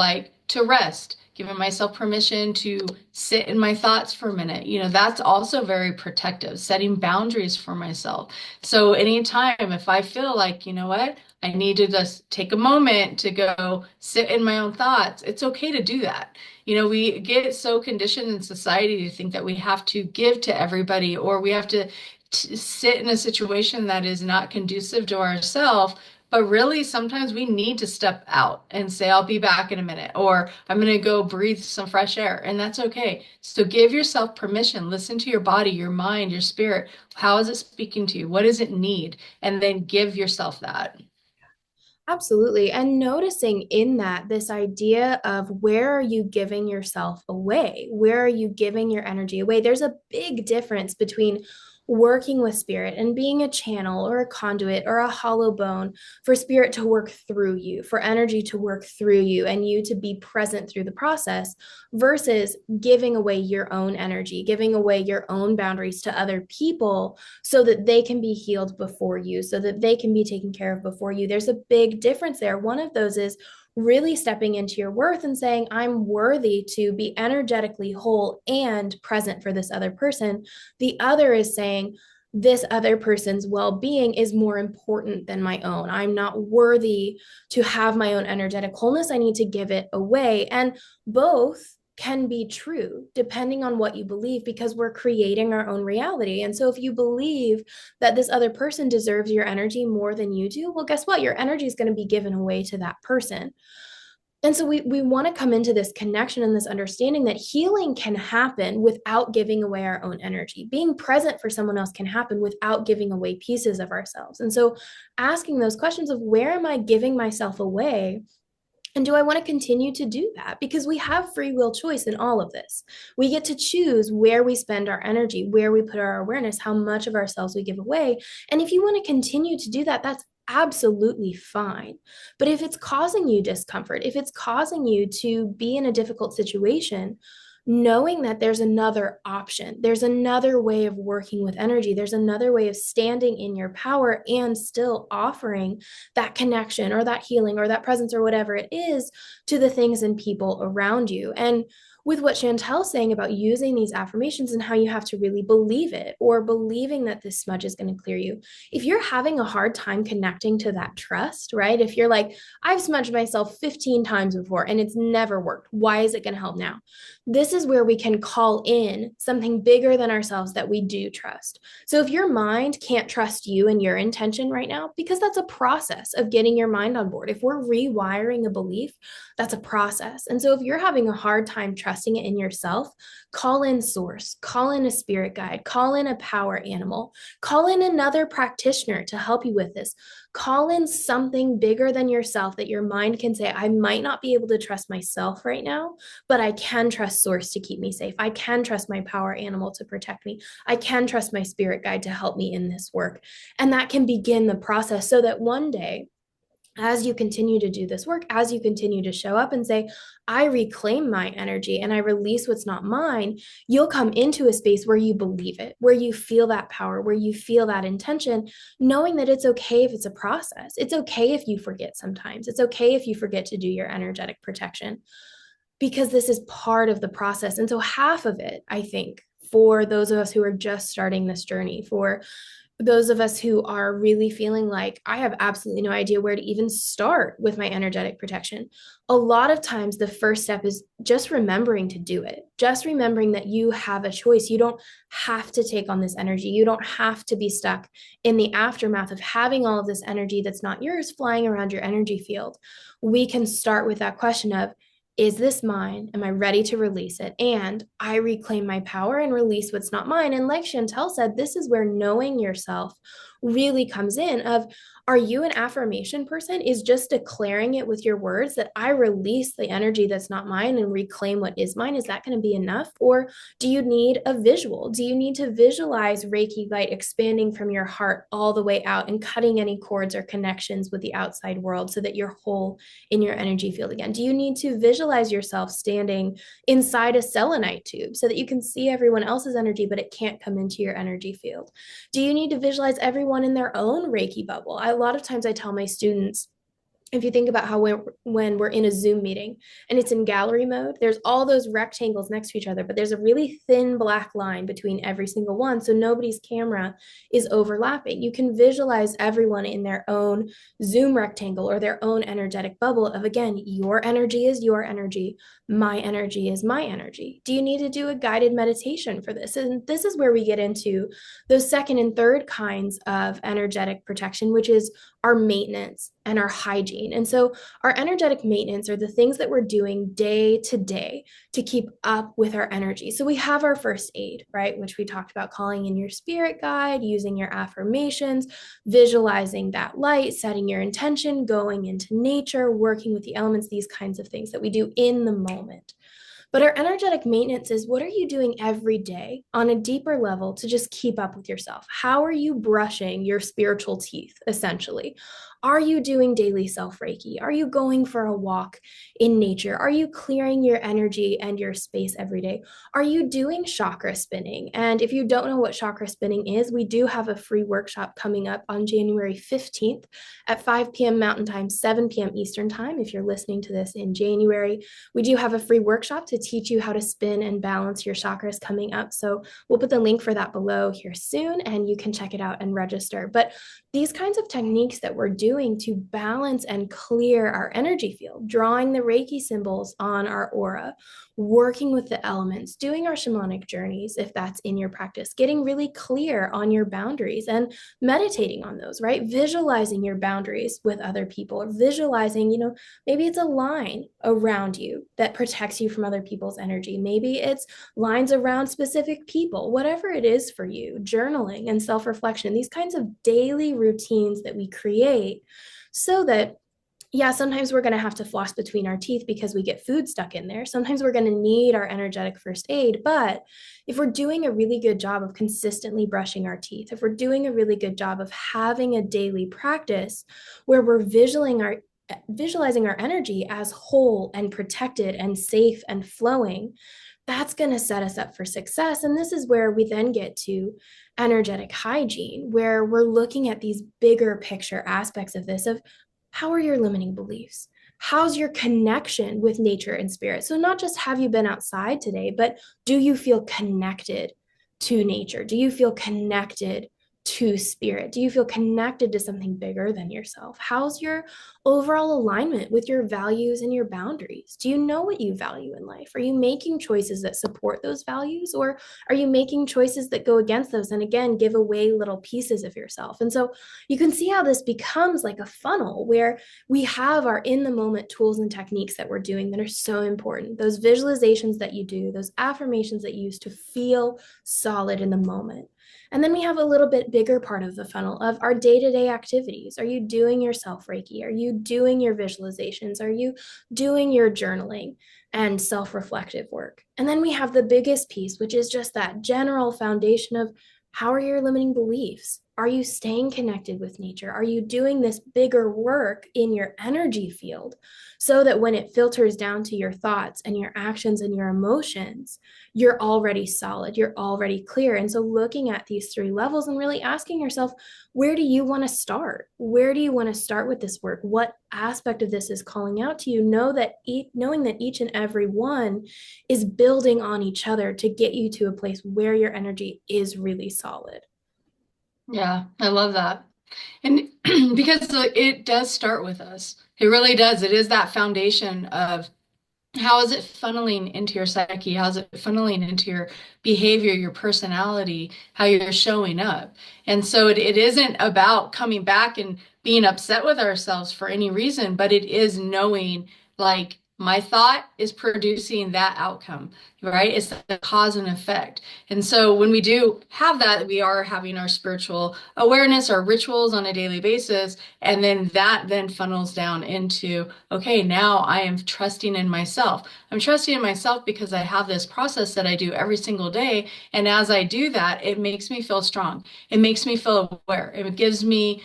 rest, giving myself permission to sit in my thoughts for a minute. That's also very protective, setting boundaries for myself. So anytime if I feel like, you know what, I need to just take a moment to go sit in my own thoughts, it's okay to do that. We get so conditioned in society to think that we have to give to everybody, or we have to sit in a situation that is not conducive to ourselves. But really, sometimes we need to step out and say, I'll be back in a minute, or I'm going to go breathe some fresh air. And that's okay. So give yourself permission. Listen to your body, your mind, your spirit. How is it speaking to you? What does it need? And then give yourself that. Absolutely. And noticing in that this idea of where are you giving yourself away? Where are you giving your energy away? There's a big difference between working with spirit and being a channel or a conduit or a hollow bone for spirit to work through you, for energy to work through you, and you to be present through the process, versus giving away your own energy, giving away your own boundaries to other people so that they can be healed before you, so that they can be taken care of before you. There's a big difference there. One of those is really stepping into your worth and saying, I'm worthy to be energetically whole and present for this other person. The other is saying, this other person's well being is more important than my own. I'm not worthy to have my own energetic wholeness. I need to give it away. And both can be true depending on what you believe, because we're creating our own reality. And so if you believe that this other person deserves your energy more than you do, well, guess what? Your energy is going to be given away to that person. And so we want to come into this connection and this understanding that healing can happen without giving away our own energy. Being present for someone else can happen without giving away pieces of ourselves. And so asking those questions of where am I giving myself away? And do I want to continue to do that? Because we have free will choice in all of this. We get to choose where we spend our energy, where we put our awareness, how much of ourselves we give away. And if you want to continue to do that, that's absolutely fine. But if it's causing you discomfort, if it's causing you to be in a difficult situation, knowing that there's another option, there's another way of working with energy, there's another way of standing in your power and still offering that connection or that healing or that presence or whatever it is to the things and people around you. And with what Chantel's saying about using these affirmations and how you have to really believe it, or believing that this smudge is going to clear you. If you're having a hard time connecting to that trust, right? If you're like, I've smudged myself 15 times before and it's never worked, why is it going to help now? This is where we can call in something bigger than ourselves that we do trust. So if your mind can't trust you and your intention right now, because that's a process of getting your mind on board. If we're rewiring a belief, that's a process. And so if you're having a hard time trusting it in yourself, call in source, call in a spirit guide, call in a power animal, call in another practitioner to help you with this. Call in something bigger than yourself that your mind can say, I might not be able to trust myself right now, but I can trust source to keep me safe. I can trust my power animal to protect me. I can trust my spirit guide to help me in this work. And that can begin the process so that one day as you continue to do this work, as you continue to show up and say, I reclaim my energy and I release what's not mine, you'll come into a space where you believe it, where you feel that power, where you feel that intention, knowing that it's okay if it's a process. It's okay if you forget sometimes. It's okay if you forget to do your energetic protection, because this is part of the process. And so, half of it, I think, for those of us who are just starting this journey, for those of us who are really feeling like I have absolutely no idea where to even start with my energetic protection, a lot of times the first step is just remembering to do it, just remembering that you have a choice. You don't have to take on this energy. You don't have to be stuck in the aftermath of having all of this energy that's not yours flying around your energy field. We can start with that question of, is this mine? Am I ready to release it? And I reclaim my power and release what's not mine. And like Chantel said, this is where knowing yourself really comes in of, are you an affirmation person? Is just declaring it with your words that I release the energy that's not mine and reclaim what is mine? Is that going to be enough? Or do you need a visual? Do you need to visualize Reiki light expanding from your heart all the way out and cutting any cords or connections with the outside world so that you're whole in your energy field again? Do you need to visualize yourself standing inside a selenite tube so that you can see everyone else's energy, but it can't come into your energy field? Do you need to visualize everyone in their own Reiki bubble? A lot of times I tell my students, if you think about how when we're in a Zoom meeting and it's in gallery mode, there's all those rectangles next to each other, but there's a really thin black line between every single one. So nobody's camera is overlapping. You can visualize everyone in their own Zoom rectangle or their own energetic bubble of, again, your energy is your energy. My energy is my energy. Do you need to do a guided meditation for this? And this is where we get into those second and third kinds of energetic protection, which is our maintenance and our hygiene. And so, our energetic maintenance are the things that we're doing day to day to keep up with our energy. So, we have our first aid, right? Which we talked about, calling in your spirit guide, using your affirmations, visualizing that light, setting your intention, going into nature, working with the elements, these kinds of things that we do in the moment. But our energetic maintenance is, what are you doing every day on a deeper level to just keep up with yourself? How are you brushing your spiritual teeth, essentially? Are you doing daily self Reiki? Are you going for a walk in nature? Are you clearing your energy and your space every day? Are you doing chakra spinning? And if you don't know what chakra spinning is, we do have a free workshop coming up on January 15th at 5 p.m. Mountain Time, 7 p.m. Eastern Time. If you're listening to this in January, we do have a free workshop to teach you how to spin and balance your chakras coming up. So we'll put the link for that below here soon, and you can check it out and register. But these kinds of techniques that we're doing to balance and clear our energy field, drawing the Reiki symbols on our aura, working with the elements, doing our shamanic journeys, if that's in your practice, getting really clear on your boundaries and meditating on those, right? Visualizing your boundaries with other people, or visualizing, maybe it's a line around you that protects you from other people's energy. Maybe it's lines around specific people, whatever it is for you, journaling and self reflection, these kinds of daily routines that we create so that, yeah, sometimes we're going to have to floss between our teeth because we get food stuck in there. Sometimes we're going to need our energetic first aid. But if we're doing a really good job of consistently brushing our teeth, if we're doing a really good job of having a daily practice where we're visualizing our energy as whole and protected and safe and flowing, that's going to set us up for success. And this is where we then get to energetic hygiene, where we're looking at these bigger picture aspects of this of, how are your limiting beliefs? How's your connection with nature and spirit? So not just have you been outside today, but do you feel connected to nature? Do you feel connected to spirit? Do you feel connected to something bigger than yourself? How's your overall alignment with your values and your boundaries? Do you know what you value in life? Are you making choices that support those values, or are you making choices that go against those and, again, give away little pieces of yourself? And so you can see how this becomes like a funnel where we have our in the moment tools and techniques that we're doing that are so important. Those visualizations that you do, those affirmations that you use to feel solid in the moment. And then we have a little bit bigger part of the funnel of our day-to-day activities. Are you doing your self-Reiki? Are you doing your visualizations? Are you doing your journaling and self-reflective work? And then we have the biggest piece, which is just that general foundation of, how are your limiting beliefs? Are you staying connected with nature? Are you doing this bigger work in your energy field so that when it filters down to your thoughts and your actions and your emotions, you're already solid, you're already clear? And so, looking at these three levels and really asking yourself, where do you want to start? Where do you want to start with this work? What aspect of this is calling out to you? Knowing that each and every one is building on each other to get you to a place where your energy is really solid. Yeah, I love that. And because it does start with us. It really does. It is that foundation of how is it funneling into your psyche? How's it funneling into your behavior, your personality, how you're showing up? And so it isn't about coming back and being upset with ourselves for any reason, but it is knowing like my thought is producing that outcome, right? It's the cause and effect. And so when we do have that, we are having our spiritual awareness, our rituals on a daily basis, and then that then funnels down into, okay, now I am trusting in myself. I'm trusting in myself because I have this process that I do every single day. And as I do that, it makes me feel strong. It makes me feel aware. It gives me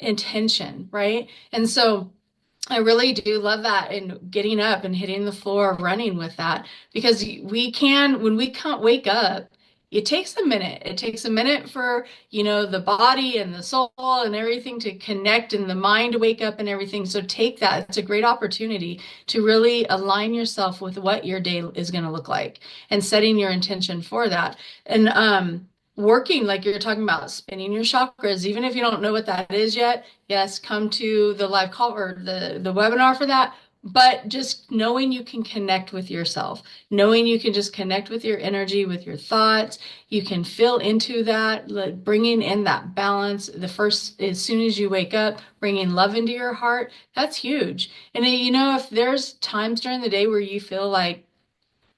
intention, right? And so I really do love that and getting up and hitting the floor, running with that because we can, when we can't wake up, it takes a minute. It takes a minute for, the body and the soul and everything to connect and the mind to wake up and everything. So take that. It's a great opportunity to really align yourself with what your day is going to look like and setting your intention for that. And, working like you're talking about spinning your chakras, even if you don't know what that is yet, yes, come to the live call or the webinar for that. But just knowing you can connect with yourself, knowing you can just connect with your energy, with your thoughts, you can feel into that, like bringing in that balance. The first, as soon as you wake up, bringing love into your heart, that's huge. And then, if there's times during the day where you feel like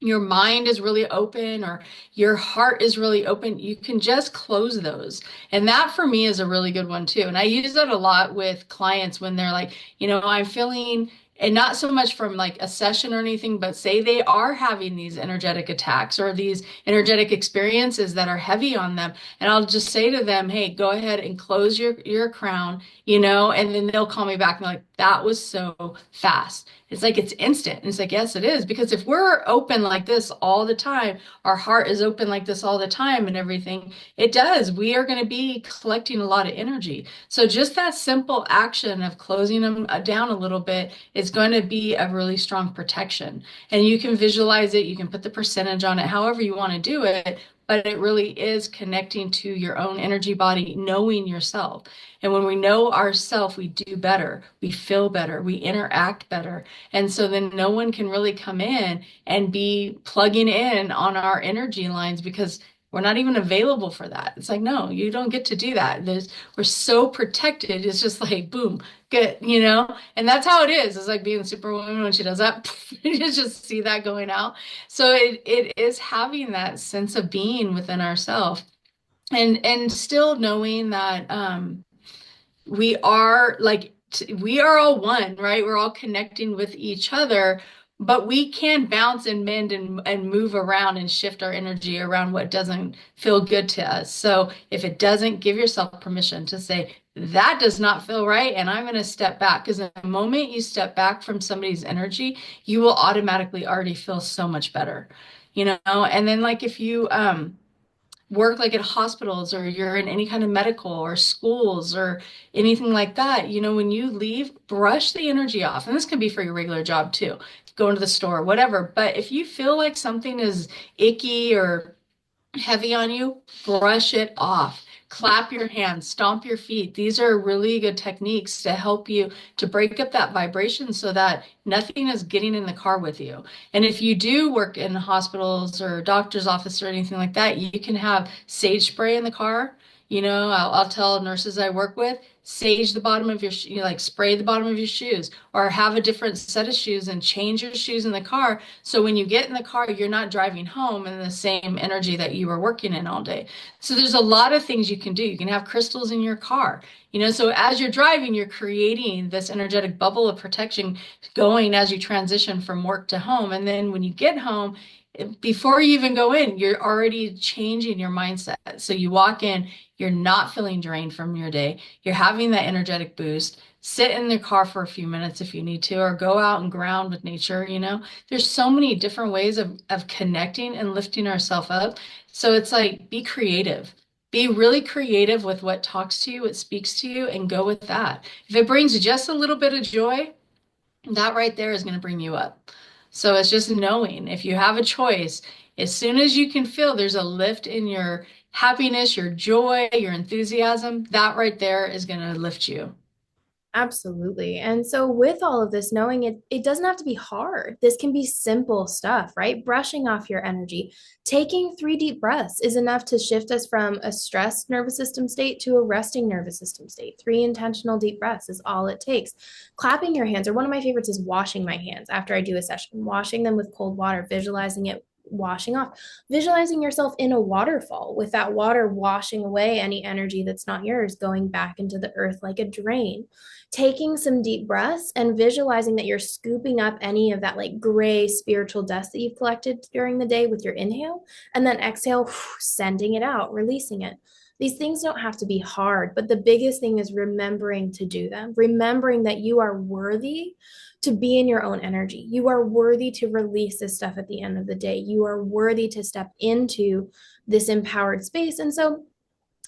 your mind is really open or your heart is really open, you can just close those. And that for me is a really good one too. And I use that a lot with clients when they're like, I'm feeling, and not so much from like a session or anything, but say they are having these energetic attacks or these energetic experiences that are heavy on them. And I'll just say to them, hey, go ahead and close your crown, and then they'll call me back and like, that was so fast. It's like it's instant. And it's like, yes, it is. Because if we're open like this all the time, our heart is open like this all the time and everything, it does. We are going to be collecting a lot of energy. So just that simple action of closing them down a little bit is going to be a really strong protection. And you can visualize it. You can put the percentage on it, however you want to do it. But it really is connecting to your own energy body, knowing yourself. And when we know ourself, we do better, we feel better, we interact better. And so then no one can really come in and be plugging in on our energy lines because we're not even available for that. It's like, no, you don't get to do that. We're so protected. It's just like, boom, good, And that's how it is. It's like being Superwoman when she does that. You just see that going out. So it is having that sense of being within ourselves and still knowing that we are like we are all one, right? We're all connecting with each other, but we can bounce and mend and move around and shift our energy around what doesn't feel good to us. So if it doesn't, give yourself permission to say, that does not feel right, and I'm going to step back. Because the moment you step back from somebody's energy, you will automatically already feel so much better, And then like if you work like at hospitals or you're in any kind of medical or schools or anything like that, when you leave, brush the energy off. And this could be for your regular job too, going to the store, whatever. But if you feel like something is icky or heavy on you, brush it off. Clap your hands, stomp your feet. These are really good techniques to help you to break up that vibration so that nothing is getting in the car with you. And if you do work in hospitals or doctor's office or anything like that, you can have sage spray in the car. I'll tell nurses I work with, sage the bottom of your, like spray the bottom of your shoes, or have a different set of shoes and change your shoes in the car. So when you get in the car, you're not driving home in the same energy that you were working in all day. So there's a lot of things you can do. You can have crystals in your car, so as you're driving, you're creating this energetic bubble of protection going as you transition from work to home. And then when you get home, before you even go in, you're already changing your mindset. So you walk in, you're not feeling drained from your day. You're having that energetic boost. Sit in the car for a few minutes if you need to, or go out and ground with nature. There's so many different ways of connecting and lifting ourselves up. So it's like, be creative. Be really creative with what talks to you, what speaks to you, and go with that. If it brings just a little bit of joy, that right there is going to bring you up. So it's just knowing if you have a choice, as soon as you can feel there's a lift in your happiness, your joy, your enthusiasm, that right there is going to lift you. Absolutely. And so, with all of this, knowing it doesn't have to be hard. This can be simple stuff, right? Brushing off your energy. Taking 3 deep breaths is enough to shift us from a stressed nervous system state to a resting nervous system state. 3 intentional deep breaths is all it takes. Clapping your hands, or one of my favorites is washing my hands after I do a session, washing them with cold water, visualizing it washing off, visualizing yourself in a waterfall with that water washing away any energy that's not yours, going back into the earth like a drain. Taking some deep breaths and visualizing that you're scooping up any of that like gray spiritual dust that you've collected during the day with your inhale, and then exhale, sending it out, releasing it. These things don't have to be hard, but the biggest thing is remembering to do them, remembering that you are worthy to be in your own energy. You are worthy to release this stuff at the end of the day. You are worthy to step into this empowered space. And so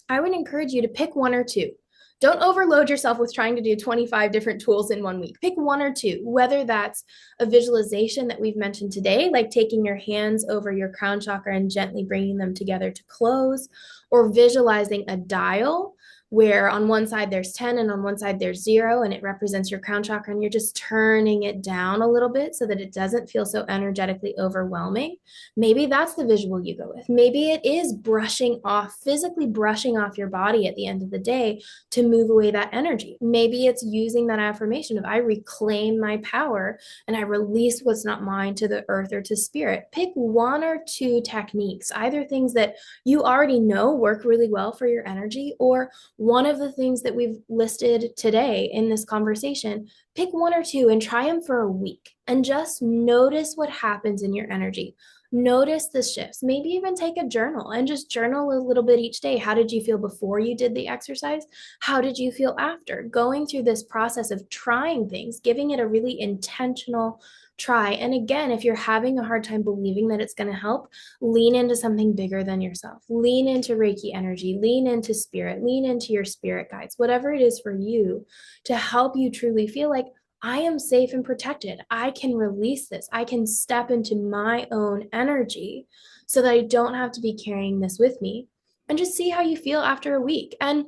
I would encourage you to pick one or two. Don't overload yourself with trying to do 25 different tools in one week. Pick one or two, whether that's a visualization that we've mentioned today, like taking your hands over your crown chakra and gently bringing them together to close, or visualizing a dial where on one side there's 10 and on one side there's 0, and it represents your crown chakra, and you're just turning it down a little bit so that it doesn't feel so energetically overwhelming. Maybe that's the visual you go with. Maybe it is brushing off, physically brushing off your body at the end of the day to move away that energy. Maybe it's using that affirmation of I reclaim my power and I release what's not mine to the earth or to spirit. Pick one or two techniques, either things that you already know work really well for your energy, or one of the things that we've listed today in this conversation. Pick one or two and try them for a week and just notice what happens in your energy. Notice the shifts. Maybe even take a journal and just journal a little bit each day. How did you feel before you did the exercise? How did you feel after? Going through this process of trying things, giving it a really intentional try. And again, if you're having a hard time believing that it's going to help, lean into something bigger than yourself. Lean into Reiki energy, lean into spirit, lean into your spirit guides, whatever it is for you to help you truly feel like I am safe and protected. I can release this. I can step into my own energy so that I don't have to be carrying this with me, and just see how you feel after a week. And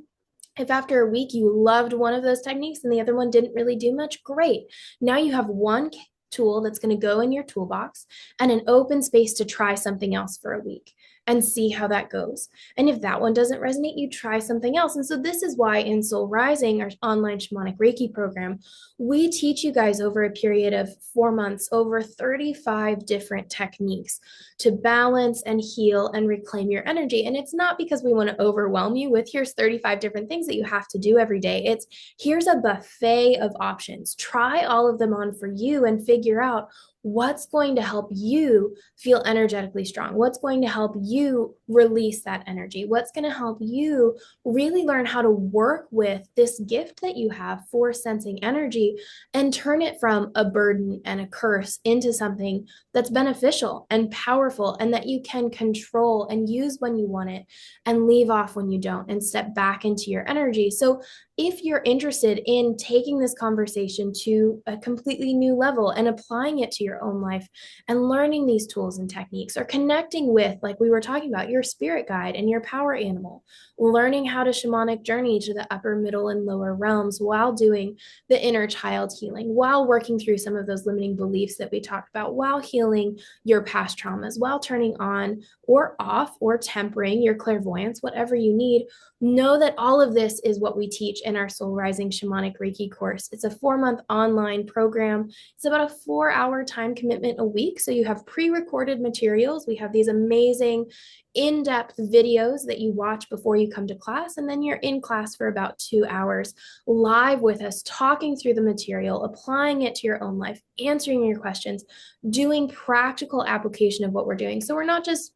if after a week you loved one of those techniques and the other one didn't really do much, great. Now you have one tool that's going to go in your toolbox and an open space to try something else for a week and see how that goes. And if that one doesn't resonate, you try something else. And so this is why in Soul Rising, our online shamanic Reiki program, we teach you guys over a period of 4 months over 35 different techniques to balance and heal and reclaim your energy. And it's not because we want to overwhelm you with here's 35 different things that you have to do every day. It's here's a buffet of options. Try all of them on for you and figure out what's going to help you feel energetically strong, what's going to help you release that energy, what's going to help you really learn how to work with this gift that you have for sensing energy and turn it from a burden and a curse into something that's beneficial and powerful and that you can control and use when you want it and leave off when you don't and step back into your energy. So if you're interested in taking this conversation to a completely new level and applying it to your own life and learning these tools and techniques, or connecting with, like we were talking about, your spirit guide and your power animal, learning how to shamanic journey to the upper, middle, and lower realms while doing the inner child healing, while working through some of those limiting beliefs that we talked about, while healing your past traumas, while turning on or off or tempering your clairvoyance, whatever you need, know that all of this is what we teach in our Soul Rising Shamanic Reiki course. It's a 4-month online program. It's about a 4-hour time commitment a week. So you have pre-recorded materials. We have these amazing in-depth videos that you watch before you come to class, and then you're in class for about 2 hours live with us, talking through the material, applying it to your own life, answering your questions, doing practical application of what we're doing. So we're not just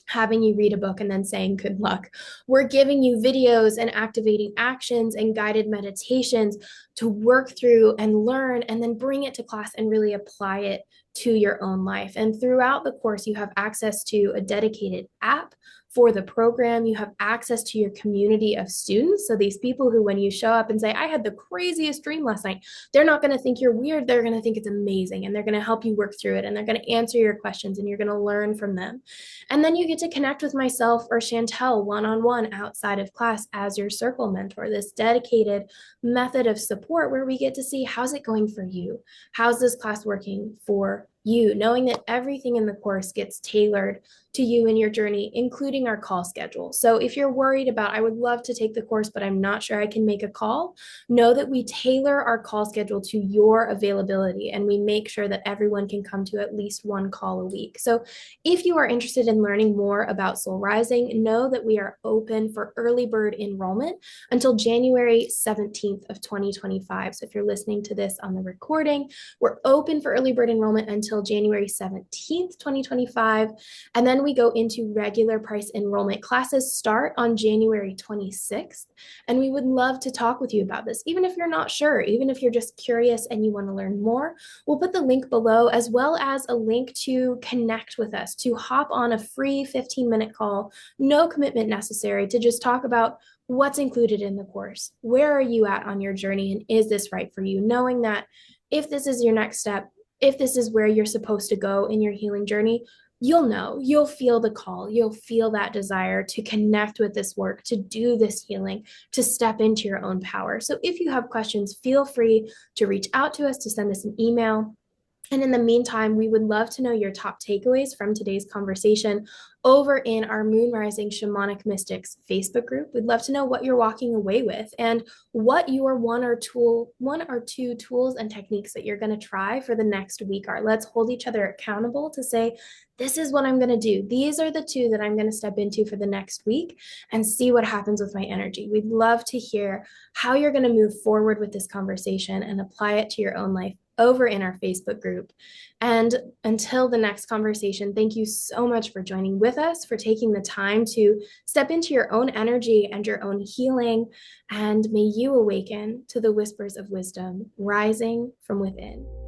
having you read a book and then saying good luck. We're giving you videos and activating actions and guided meditations to work through and learn, and then bring it to class and really apply it to your own life. And throughout the course, you have access to a dedicated app for the program. You have access to your community of students. So these people who, when you show up and say, I had the craziest dream last night, they're not going to think you're weird. They're going to think it's amazing, and they're going to help you work through it, and they're going to answer your questions, and you're going to learn from them. And then you get to connect with myself or Chantel one-on-one outside of class as your circle mentor, this dedicated method of support where we get to see, how's it going for you? How's this class working for you? Knowing that everything in the course gets tailored to you and your journey, including our call schedule. So if you're worried about, I would love to take the course, but I'm not sure I can make a call, know that we tailor our call schedule to your availability, and we make sure that everyone can come to at least one call a week. So if you are interested in learning more about Soul Rising, know that we are open for early bird enrollment until January 17th of 2025. So if you're listening to this on the recording, we're open for early bird enrollment until January 17th, 2025. And then we go into regular price enrollment. Classes start on January 26th. And we would love to talk with you about this. Even if you're not sure, even if you're just curious and you want to learn more, we'll put the link below, as well as a link to connect with us, to hop on a free 15-minute call, no commitment necessary, to just talk about what's included in the course. Where are you at on your journey? And is this right for you? Knowing that if this is your next step, if this is where you're supposed to go in your healing journey, you'll know, you'll feel the call, you'll feel that desire to connect with this work, to do this healing, to step into your own power. So if you have questions, feel free to reach out to us, to send us an email. And in the meantime, we would love to know your top takeaways from today's conversation over in our Moon Rising Shamanic Mystics Facebook group. We'd love to know what you're walking away with, and what your one or two tools and techniques that you're going to try for the next week are. Let's hold each other accountable to say, this is what I'm going to do. These are the 2 that I'm going to step into for the next week, and see what happens with my energy. We'd love to hear how you're going to move forward with this conversation and apply it to your own life over in our Facebook group. And until the next conversation, thank you so much for joining with us, for taking the time to step into your own energy and your own healing. And may you awaken to the whispers of wisdom rising from within.